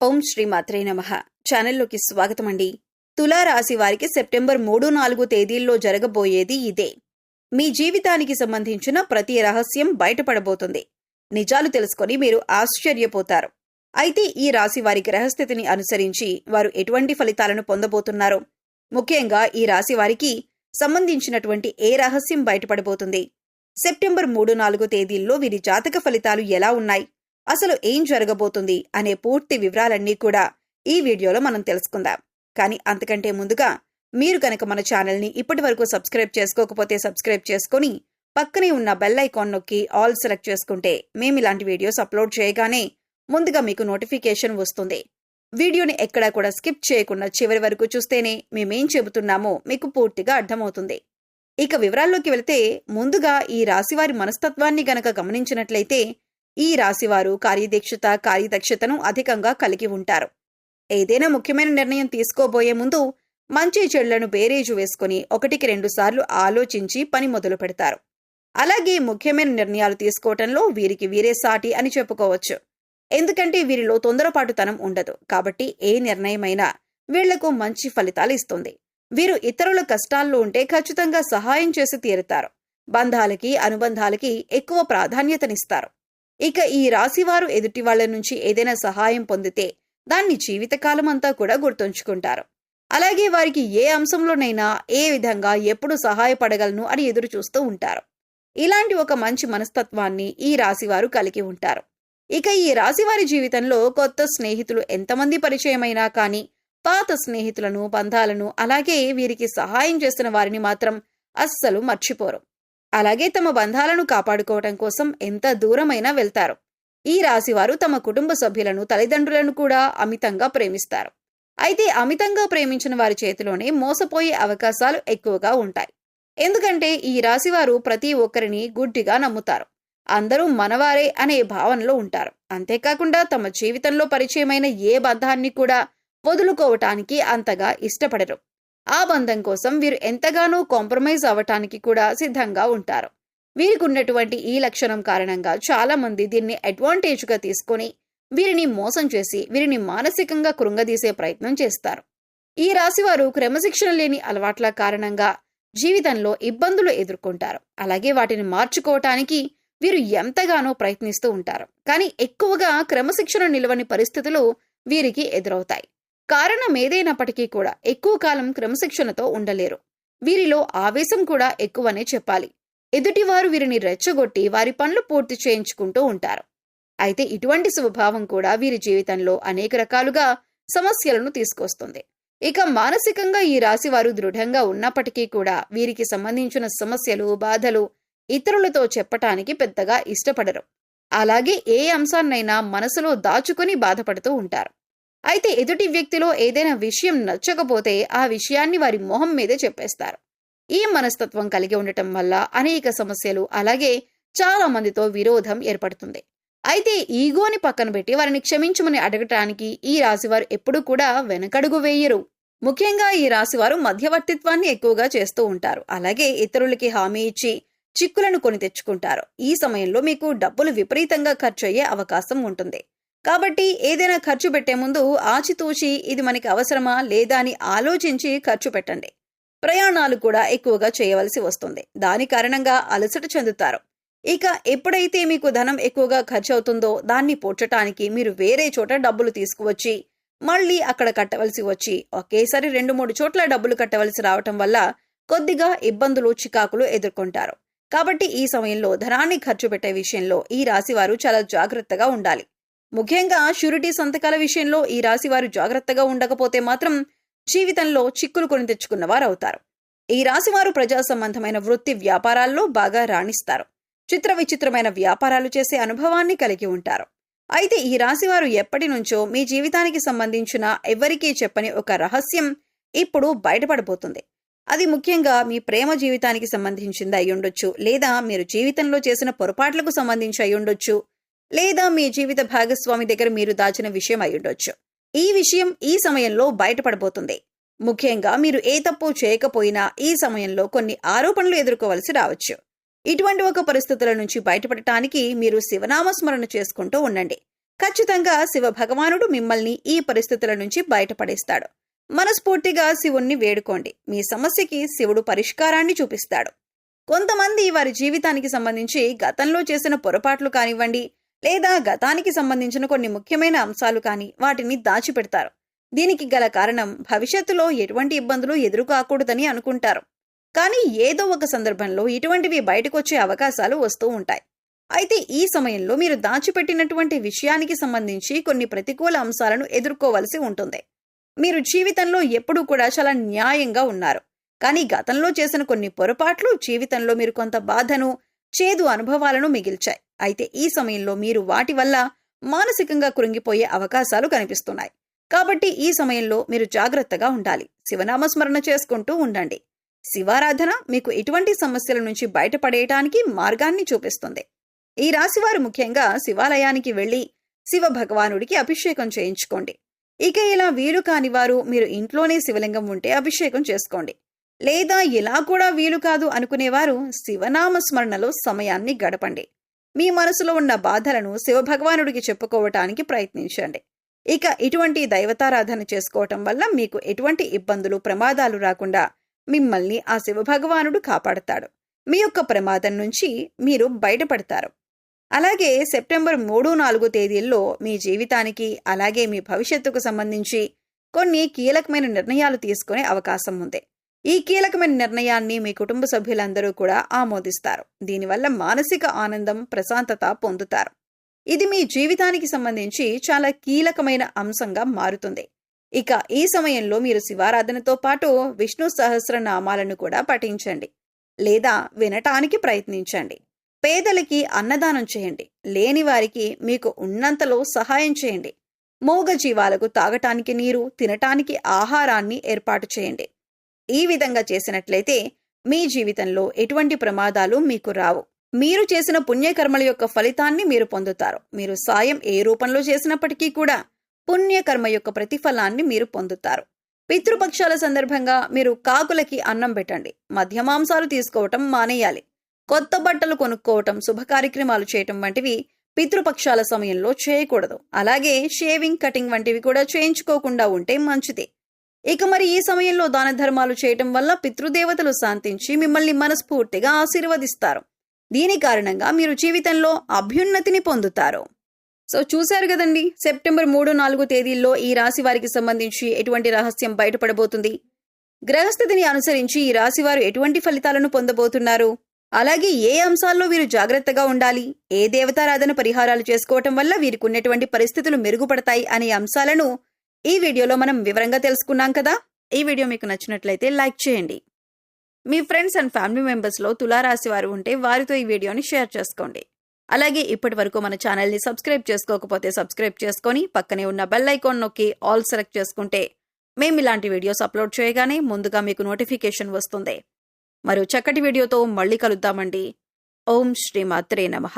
ఓం శ్రీ మాత్రే నమః. ఛానల్లోకి స్వాగతం అండి. తులారాశి వారికి సెప్టెంబర్ 3-4 తేదీల్లో జరగబోయేది ఇదే. మీ జీవితానికి సంబంధించిన ప్రతి రహస్యం బయటపడబోతుంది. నిజాలు తెలుసుకొని మీరు ఆశ్చర్యపోతారు. అయితే ఈ రాశి వారి గ్రహస్థితిని అనుసరించి వారు ఎటువంటి ఫలితాలను పొందబోతున్నారు, ముఖ్యంగా ఈ రాశి వారికి సంబంధించినటువంటి ఏ రహస్యం బయటపడబోతుంది, సెప్టెంబర్ 3-4 తేదీల్లో వీరి జాతక ఫలితాలు ఎలా ఉన్నాయి, అసలు ఏం జరగబోతుంది అనే పూర్తి వివరాలన్నీ కూడా ఈ వీడియోలో మనం తెలుసుకుందాం. కానీ అంతకంటే ముందుగా మీరు కనుక మన ఛానల్ని ఇప్పటి వరకు సబ్స్క్రైబ్ చేసుకోకపోతే సబ్స్క్రైబ్ చేసుకుని పక్కనే ఉన్న బెల్ ఐకాన్ నొక్కి ఆల్ సెలెక్ట్ చేసుకుంటే మేము ఇలాంటి వీడియోస్ అప్లోడ్ చేయగానే ముందుగా మీకు నోటిఫికేషన్ వస్తుంది. వీడియోని ఎక్కడా కూడా స్కిప్ చేయకుండా చివరి వరకు చూస్తేనే మేమేం చెబుతున్నామో మీకు పూర్తిగా అర్థమవుతుంది. ఇక వివరాల్లోకి వెళితే ముందుగా ఈ రాశివారి మనస్తత్వాన్ని గనక గమనించినట్లయితే ఈ రాశివారు కార్యదక్షతను అధికంగా కలిగి ఉంటారు. ఏదైనా ముఖ్యమైన నిర్ణయం తీసుకోబోయే ముందు మంచి చెడులను బేరీజు వేసుకుని 1-2 సార్లు ఆలోచించి పని మొదలు పెడతారు. అలాగే ముఖ్యమైన నిర్ణయాలు తీసుకోవటంలో వీరికి వీరే సాటి అని చెప్పుకోవచ్చు. ఎందుకంటే వీరిలో తొందరపాటుతనం ఉండదు. కాబట్టి ఏ నిర్ణయమైనా వీళ్లకు మంచి ఫలితాలు ఇస్తుంది. వీరు ఇతరుల కష్టాల్లో ఉంటే ఖచ్చితంగా సహాయం చేసి తీరుతారు. బంధాలకి అనుబంధాలకి ఎక్కువ ప్రాధాన్యతనిస్తారు. ఇక ఈ రాశివారు ఎదుటి వాళ్ల నుంచి ఏదైనా సహాయం పొందితే దాన్ని జీవితకాలం అంతా కూడా గుర్తుంచుకుంటారు. అలాగే వారికి ఏ అంశంలోనైనా ఏ విధంగా ఎప్పుడు సహాయపడగలను అని ఎదురు చూస్తూ ఉంటారు. ఇలాంటి ఒక మంచి మనస్తత్వాన్ని ఈ రాశివారు కలిగి ఉంటారు. ఇక ఈ రాశివారి జీవితంలో కొత్త స్నేహితులు ఎంతమంది పరిచయమైనా కానీ పాత స్నేహితులను, బంధాలను, అలాగే వీరికి సహాయం చేసిన వారిని మాత్రం అస్సలు మర్చిపోరు. అలాగే తమ బంధాలను కాపాడుకోవటం కోసం ఎంత దూరమైనా వెళ్తారు. ఈ రాశివారు తమ కుటుంబ సభ్యులను, తల్లిదండ్రులను కూడా అమితంగా ప్రేమిస్తారు. అయితే అమితంగా ప్రేమించిన వారి చేతిలోనే మోసపోయే అవకాశాలు ఎక్కువగా ఉంటాయి. ఎందుకంటే ఈ రాశివారు ప్రతి ఒక్కరిని గుడ్డిగా నమ్ముతారు. అందరూ మనవారే అనే భావనలో ఉంటారు. అంతేకాకుండా తమ జీవితంలో పరిచయమైన ఏ బంధాన్ని కూడా వదులుకోవటానికి అంతగా ఇష్టపడరు. ఆ బంధం కోసం వీరు ఎంతగానో కాంప్రమైజ్ అవ్వటానికి కూడా సిద్ధంగా ఉంటారు. వీరికి ఉన్నటువంటి ఈ లక్షణం కారణంగా చాలా మంది దీన్ని అడ్వాంటేజ్గా తీసుకొని వీరిని మోసం చేసి వీరిని మానసికంగా కృంగదీసే ప్రయత్నం చేస్తారు. ఈ రాశివారు క్రమశిక్షణ లేని అలవాట్ల కారణంగా జీవితంలో ఇబ్బందులు ఎదుర్కొంటారు. అలాగే వాటిని మార్చుకోవటానికి వీరు ఎంతగానో ప్రయత్నిస్తూ ఉంటారు. కానీ ఎక్కువగా క్రమశిక్షణ నిలవని పరిస్థితులు వీరికి ఎదురవుతాయి. కారణం ఏదైనప్పటికీ కూడా ఎక్కువ కాలం క్రమశిక్షణతో ఉండలేరు. వీరిలో ఆవేశం కూడా ఎక్కువనే చెప్పాలి. ఎదుటివారు వీరిని రెచ్చగొట్టి వారి పనులు పూర్తి చేయించుకుంటూ ఉంటారు. అయితే ఇటువంటి స్వభావం కూడా వీరి జీవితంలో అనేక రకాలుగా సమస్యలను తీసుకొస్తుంది. ఇక మానసికంగా ఈ రాశివారు దృఢంగా ఉన్నప్పటికీ కూడా వీరికి సంబంధించిన సమస్యలు, బాధలు ఇతరులతో చెప్పటానికి పెద్దగా ఇష్టపడరు. అలాగే ఏ అంశాన్నైనా మనసులో దాచుకుని బాధపడుతూ ఉంటారు. అయితే ఎదుటి వ్యక్తిలో ఏదైనా విషయం నచ్చకపోతే ఆ విషయాన్ని వారి మొహం మీదే చెప్పేస్తారు. ఈ మనస్తత్వం కలిగి ఉండటం వల్ల అనేక సమస్యలు, అలాగే చాలా మందితో విరోధం ఏర్పడుతుంది. అయితే ఈగోని పక్కన పెట్టి వారిని క్షమించమని అడగటానికి ఈ రాశివారు ఎప్పుడూ కూడా వెనకడుగు వేయరు. ముఖ్యంగా ఈ రాశివారు మధ్యవర్తిత్వాన్ని ఎక్కువగా చేస్తూ ఉంటారు. అలాగే ఇతరులకి హామీ ఇచ్చి చిక్కులను కొని తెచ్చుకుంటారు. ఈ సమయంలో మీకు డబ్బులు విపరీతంగా ఖర్చు అయ్యే అవకాశం ఉంటుంది. కాబట్టి ఏదైనా ఖర్చు పెట్టే ముందు ఆచితూచి ఇది మనకి అవసరమా లేదా అని ఆలోచించి ఖర్చు పెట్టండి. ప్రయాణాలు కూడా ఎక్కువగా చేయవలసి వస్తుంది. దాని కారణంగా అలసట చెందుతారు. ఇక ఎప్పుడైతే మీకు ధనం ఎక్కువగా ఖర్చు అవుతుందో దాన్ని పూడ్చటానికి మీరు వేరే చోట డబ్బులు తీసుకువచ్చి మళ్ళీ అక్కడ కట్టవలసి వచ్చి ఒకేసారి 2-3 చోట్ల డబ్బులు కట్టవలసి రావటం వల్ల కొద్దిగా ఇబ్బందులు, చికాకులు ఎదుర్కొంటారు. కాబట్టి ఈ సమయంలో ధనాన్ని ఖర్చు పెట్టే విషయంలో ఈ రాశివారు చాలా జాగ్రత్తగా ఉండాలి. ముఖ్యంగా షూరిటీ సంతకాల విషయంలో ఈ రాశివారు జాగ్రత్తగా ఉండకపోతే మాత్రం జీవితంలో చిక్కులు కొని తెచ్చుకున్నవారు అవుతారు. ఈ రాశివారు ప్రజా సంబంధమైన వృత్తి వ్యాపారాల్లో బాగా రాణిస్తారు. చిత్ర విచిత్రమైన వ్యాపారాలు చేసే అనుభవాన్ని కలిగి ఉంటారు. అయితే ఈ రాశివారు ఎప్పటి నుంచో మీ జీవితానికి సంబంధించిన ఎవరికీ చెప్పని ఒక రహస్యం ఇప్పుడు బయటపడబోతుంది. అది ముఖ్యంగా మీ ప్రేమ జీవితానికి సంబంధించింది అయ్యుండొచ్చు, లేదా మీరు జీవితంలో చేసిన పొరపాట్లకు సంబంధించి అయ్యుండొచ్చు, లేదా మీ జీవిత భాగస్వామి దగ్గర మీరు దాచిన విషయం అయ్యుండొచ్చు. ఈ విషయం ఈ సమయంలో బయటపడబోతుంది. ముఖ్యంగా మీరు ఏ తప్పు చేయకపోయినా ఈ సమయంలో కొన్ని ఆరోపణలు ఎదుర్కోవలసి రావచ్చు. ఇటువంటి ఒక పరిస్థితుల నుంచి బయటపడటానికి మీరు శివనామస్మరణ చేసుకుంటూ ఉండండి. ఖచ్చితంగా శివ భగవానుడు మిమ్మల్ని ఈ పరిస్థితుల నుంచి బయటపడేస్తాడు. మనస్ఫూర్తిగా శివుణ్ణి వేడుకోండి. మీ సమస్యకి శివుడు పరిష్కారాన్ని చూపిస్తాడు. కొంతమంది వారి జీవితానికి సంబంధించి గతంలో చేసిన పొరపాట్లు కానివ్వండి, లేదా గతానికి సంబంధించిన కొన్ని ముఖ్యమైన అంశాలు కానీ వాటిని దాచిపెడతారు. దీనికి గల కారణం భవిష్యత్తులో ఎటువంటి ఇబ్బందులు ఎదురుకాకూడదని అనుకుంటారు. కానీ ఏదో ఒక సందర్భంలో ఇటువంటివి బయటకొచ్చే అవకాశాలు వస్తూ ఉంటాయి. అయితే ఈ సమయంలో మీరు దాచిపెట్టినటువంటి విషయానికి సంబంధించి కొన్ని ప్రతికూల అంశాలను ఎదుర్కోవలసి ఉంటుంది. మీరు జీవితంలో ఎప్పుడూ కూడా చాలా న్యాయంగా ఉన్నారు. కానీ గతంలో చేసిన కొన్ని పొరపాట్లు జీవితంలో మీరు కొంత బాధను, చేదు అనుభవాలను మిగిల్చాయి. అయితే ఈ సమయంలో మీరు వాటి వల్ల మానసికంగా కృంగిపోయే అవకాశాలు కనిపిస్తున్నాయి. కాబట్టి ఈ సమయంలో మీరు జాగ్రత్తగా ఉండాలి. శివనామస్మరణ చేసుకుంటూ ఉండండి. శివారాధన మీకు ఇటువంటి సమస్యల నుంచి బయటపడేయటానికి మార్గాన్ని చూపిస్తుంది. ఈ రాశివారు ముఖ్యంగా శివాలయానికి వెళ్లి శివ భగవానుడికి అభిషేకం చేయించుకోండి. ఇక ఇలా వీలు కాని వారు మీరు ఇంట్లోనే శివలింగం ఉంటే అభిషేకం చేసుకోండి. లేదా ఇలా కూడా వీలు కాదు అనుకునేవారు శివనామస్మరణలో సమయాన్ని గడపండి. మీ మనసులో ఉన్న బాధలను శివభగవానుడికి చెప్పుకోవటానికి ప్రయత్నించండి. ఇక ఇటువంటి దైవతారాధన చేసుకోవటం వల్ల మీకు ఎటువంటి ఇబ్బందులు, ప్రమాదాలు రాకుండా మిమ్మల్ని ఆ శివభగవానుడు కాపాడతాడు. మీ యొక్క ప్రమాదం నుంచి మీరు బయటపడతారు. అలాగే సెప్టెంబర్ 3-4 తేదీల్లో మీ జీవితానికి అలాగే మీ భవిష్యత్తుకు సంబంధించి కొన్ని కీలకమైన నిర్ణయాలు తీసుకునే అవకాశం ఉంది. ఈ కీలకమైన నిర్ణయాన్ని మీ కుటుంబ సభ్యులందరూ కూడా ఆమోదిస్తారు. దీనివల్ల మానసిక ఆనందం, ప్రశాంతత పొందుతారు. ఇది మీ జీవితానికి సంబంధించి చాలా కీలకమైన అంశంగా మారుతుంది. ఇక ఈ సమయంలో మీరు శివారాధనతో పాటు విష్ణు సహస్రనామాలను కూడా పఠించండి లేదా వినటానికి ప్రయత్నించండి. పేదలకి అన్నదానం చేయండి. లేని వారికి మీకు ఉన్నంతలో సహాయం చేయండి. మూగ జీవాలకు తాగటానికి నీరు, తినటానికి ఆహారాన్ని ఏర్పాటు చేయండి. ఈ విధంగా చేసినట్లయితే మీ జీవితంలో ఎటువంటి ప్రమాదాలు మీకు రావు. మీరు చేసిన పుణ్యకర్మల యొక్క ఫలితాన్ని మీరు పొందుతారు. మీరు సాయం ఏ రూపంలో చేసినప్పటికీ కూడా పుణ్యకర్మ యొక్క ప్రతిఫలాన్ని మీరు పొందుతారు. పితృపక్షాల సందర్భంగా మీరు కాకులకి అన్నం పెట్టండి. మద్యమాంసాలు తీసుకోవటం మానేయాలి. కొత్త బట్టలు కొనుక్కోవటం, శుభ కార్యక్రమాలు చేయటం వంటివి పితృపక్షాల సమయంలో చేయకూడదు. అలాగే షేవింగ్, కటింగ్ వంటివి కూడా చేయించుకోకుండా ఉంటే మంచిది. ఇక మరి ఈ సమయంలో దాన ధర్మాలు చేయటం వల్ల పితృదేవతలు శాంతించి మిమ్మల్ని మనస్ఫూర్తిగా ఆశీర్వదిస్తారు. దీని కారణంగా మీరు జీవితంలో అభ్యున్నతిని పొందుతారు. సో చూశారు కదండి, సెప్టెంబర్ 3-4 తేదీల్లో ఈ రాశి వారికి సంబంధించి ఎటువంటి రహస్యం బయటపడబోతుంది, గ్రహస్థితిని అనుసరించి ఈ రాశి వారు ఎటువంటి ఫలితాలను పొందబోతున్నారు, అలాగే ఏ అంశాల్లో వీరు జాగ్రత్తగా ఉండాలి, ఏ దేవతారాధన పరిహారాలు చేసుకోవటం వల్ల వీరికి ఉన్నటువంటి పరిస్థితులు మెరుగుపడతాయి అనే అంశాలను ఈ వీడియోలో మనం వివరంగా తెలుసుకున్నాం కదా. ఈ వీడియో మీకు నచ్చినట్లయితే లైక్ చేయండి. మీ ఫ్రెండ్స్ అండ్ ఫ్యామిలీ మెంబర్స్లో తులారాశి వారు ఉంటే వారితో ఈ వీడియోని షేర్ చేసుకోండి. అలాగే ఇప్పటి వరకు మన ఛానల్ని సబ్స్క్రైబ్ చేసుకోకపోతే సబ్స్క్రైబ్ చేసుకొని పక్కనే ఉన్న బెల్ ఐకాన్ నొక్కి ఆల్ సెలెక్ట్ చేసుకుంటే మేము ఇలాంటి వీడియోస్ అప్లోడ్ చేయగానే ముందుగా మీకు నోటిఫికేషన్ వస్తుంది. మరో చక్కటి వీడియోతో మళ్ళీ కలుద్దామండి. ఓం శ్రీమాత్రే నమః.